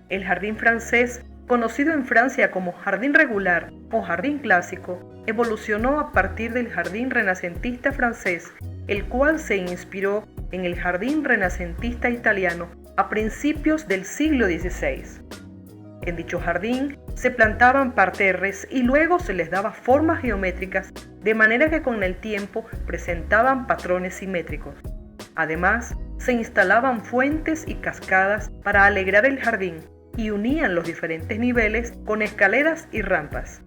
El jardín francés, conocido en Francia como jardín regular o jardín clásico, evolucionó a partir del jardín renacentista francés, el cual se inspiró en el jardín renacentista italiano a principios del siglo XVI. En dicho jardín se plantaban parterres y luego se les daba formas geométricas de manera que con el tiempo presentaban patrones simétricos. Además, se instalaban fuentes y cascadas para alegrar el jardín y unían los diferentes niveles con escaleras y rampas.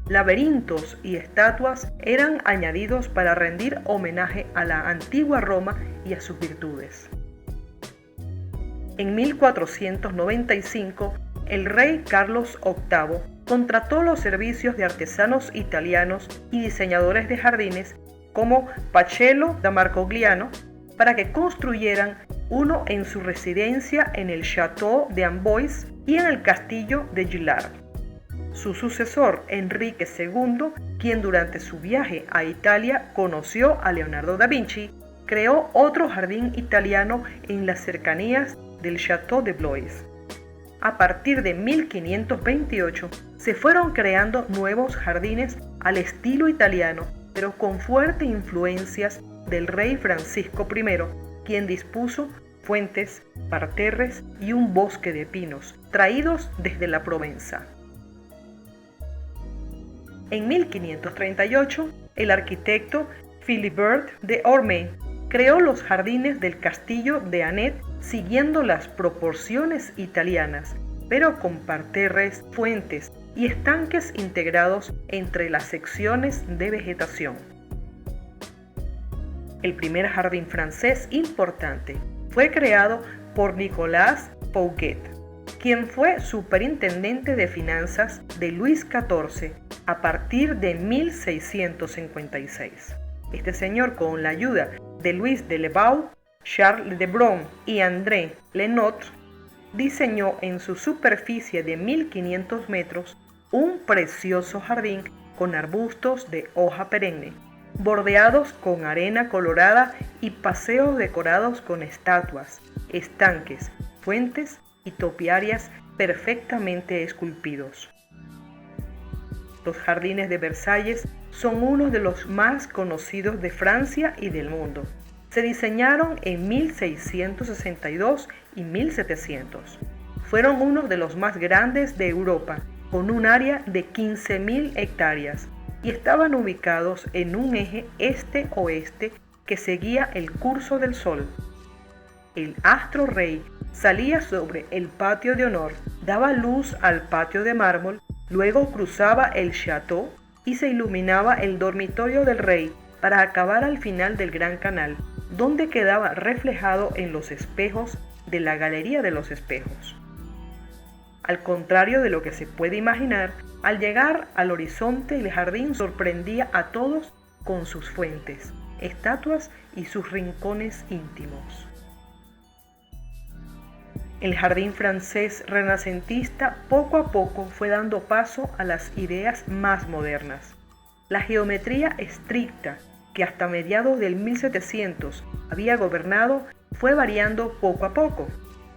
Laberintos y estatuas eran añadidos para rendir homenaje a la antigua Roma y a sus virtudes. En 1495, el rey Carlos VIII contrató los servicios de artesanos italianos y diseñadores de jardines como Pacello da Marcogliano para que construyeran uno en su residencia en el Château de Amboise y en el castillo de Gillard. Su sucesor, Enrique II, quien durante su viaje a Italia conoció a Leonardo da Vinci, creó otro jardín italiano en las cercanías del Château de Blois. A partir de 1528 se fueron creando nuevos jardines al estilo italiano, pero con fuertes influencias del rey Francisco I, quien dispuso fuentes, parterres y un bosque de pinos traídos desde la Provenza. En 1538, el arquitecto Philibert de Orme creó los jardines del castillo de Anet siguiendo las proporciones italianas, pero con parterres, fuentes y estanques integrados entre las secciones de vegetación. El primer jardín francés importante fue creado por Nicolas Fouquet, quien fue superintendente de finanzas de Luis XIV a partir de 1656. Este señor, con la ayuda de Louis de Lebauw, Charles de Bron y André Lenotre, diseñó en su superficie de 1500 metros un precioso jardín con arbustos de hoja perenne, bordeados con arena colorada y paseos decorados con estatuas, estanques, fuentes y topiarias perfectamente esculpidos. Los jardines de Versalles son uno de los más conocidos de Francia y del mundo. Se diseñaron en 1662 y 1700. Fueron uno de los más grandes de Europa, con un área de 15.000 hectáreas, y estaban ubicados en un eje este-oeste que seguía el curso del sol. El astro rey salía sobre el patio de honor, daba luz al patio de mármol, luego cruzaba el château y se iluminaba el dormitorio del rey para acabar al final del gran canal, donde quedaba reflejado en los espejos de la Galería de los Espejos. Al contrario de lo que se puede imaginar, al llegar al horizonte el jardín sorprendía a todos con sus fuentes, estatuas y sus rincones íntimos. El jardín francés renacentista poco a poco fue dando paso a las ideas más modernas. La geometría estricta, que hasta mediados del 1700 había gobernado, fue variando poco a poco.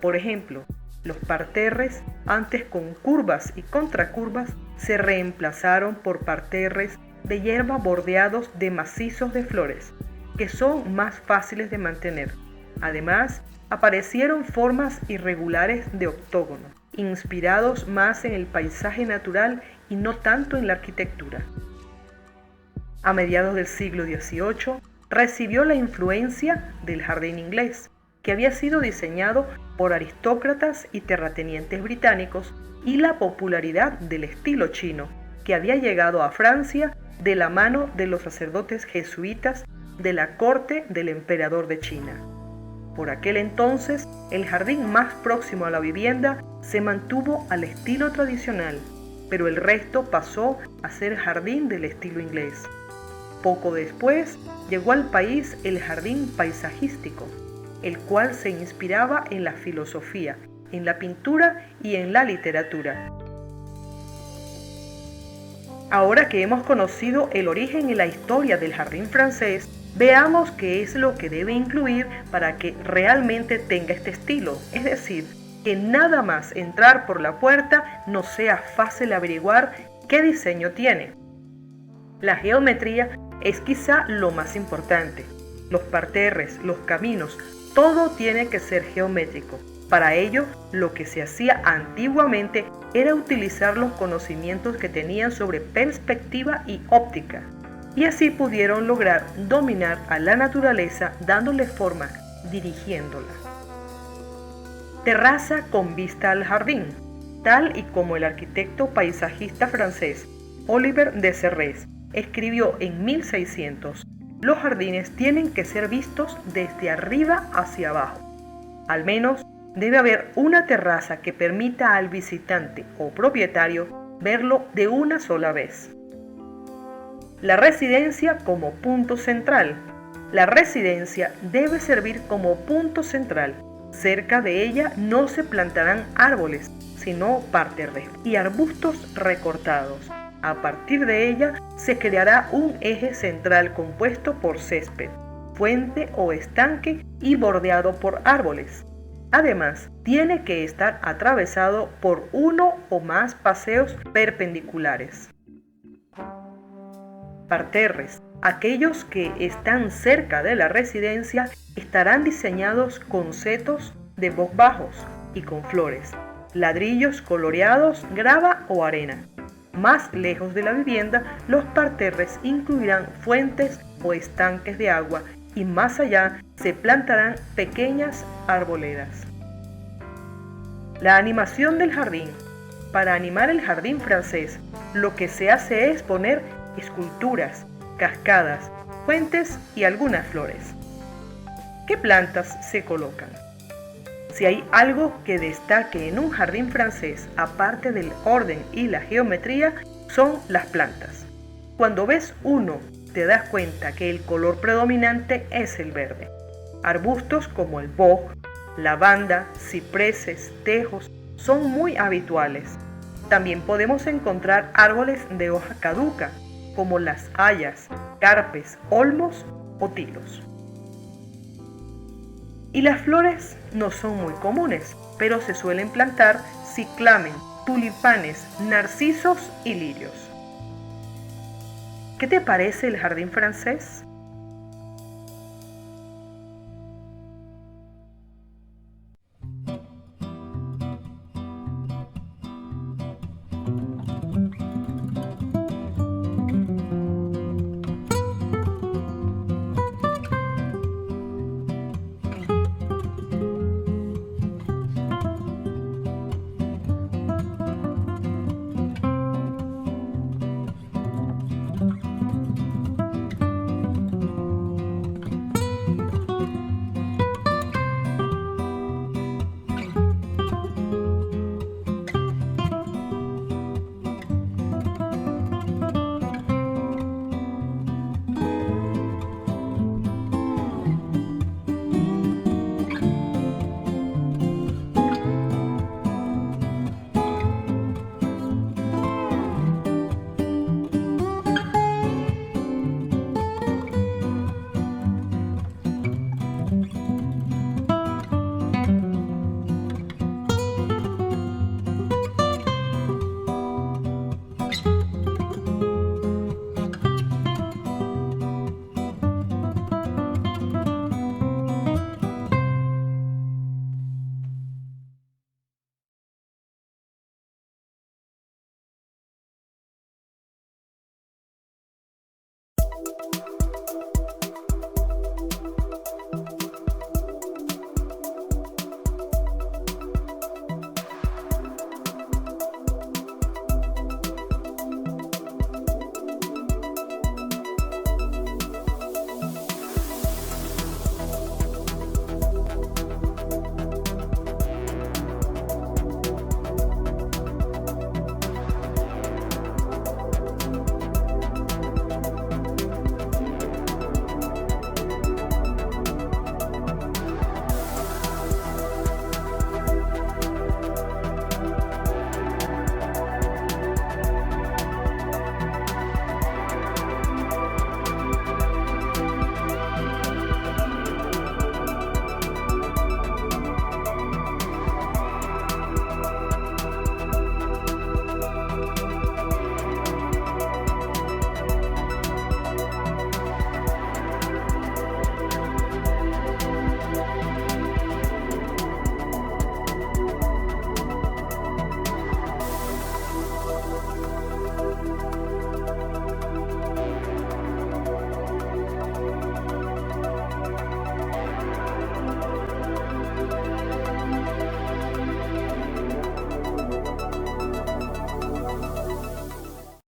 Por ejemplo, los parterres, antes con curvas y contracurvas, se reemplazaron por parterres de hierba bordeados de macizos de flores, que son más fáciles de mantener. Además, aparecieron formas irregulares de octógono, inspirados más en el paisaje natural y no tanto en la arquitectura. A mediados del siglo XVIII, recibió la influencia del jardín inglés, que había sido diseñado por aristócratas y terratenientes británicos, y la popularidad del estilo chino, que había llegado a Francia de la mano de los sacerdotes jesuitas de la corte del emperador de China. Por aquel entonces, el jardín más próximo a la vivienda se mantuvo al estilo tradicional, pero el resto pasó a ser jardín del estilo inglés. Poco después, llegó al país el jardín paisajístico, el cual se inspiraba en la filosofía, en la pintura y en la literatura. Ahora que hemos conocido el origen y la historia del jardín francés, veamos qué es lo que debe incluir para que realmente tenga este estilo, es decir, que nada más entrar por la puerta no sea fácil averiguar qué diseño tiene. La geometría es quizá lo más importante. Los parterres, los caminos, todo tiene que ser geométrico. Para ello, lo que se hacía antiguamente era utilizar los conocimientos que tenían sobre perspectiva y óptica, y así pudieron lograr dominar a la naturaleza dándole forma, dirigiéndola. Terraza con vista al jardín, tal y como el arquitecto paisajista francés Olivier de Serres escribió en 1600, los jardines tienen que ser vistos desde arriba hacia abajo. Al menos debe haber una terraza que permita al visitante o propietario verlo de una sola vez. La residencia como punto central. La residencia debe servir como punto central. Cerca de ella no se plantarán árboles, sino parterres y arbustos recortados. A partir de ella se creará un eje central compuesto por césped, fuente o estanque y bordeado por árboles. Además, tiene que estar atravesado por uno o más paseos perpendiculares. Parterres. Aquellos que están cerca de la residencia estarán diseñados con setos de bajos y con flores, ladrillos coloreados, grava o arena. Más lejos de la vivienda, los parterres incluirán fuentes o estanques de agua y más allá se plantarán pequeñas arboledas. La animación del jardín. Para animar el jardín francés, lo que se hace es poner esculturas, cascadas, fuentes y algunas flores. ¿Qué plantas se colocan? Si hay algo que destaque en un jardín francés, aparte del orden y la geometría, son las plantas. Cuando ves uno, te das cuenta que el color predominante es el verde. Arbustos como el boj, lavanda, cipreses, tejos son muy habituales. También podemos encontrar árboles de hoja caduca, como las hayas, carpes, olmos o tilos. Y las flores no son muy comunes, pero se suelen plantar ciclamen, tulipanes, narcisos y lirios. ¿Qué te parece el jardín francés?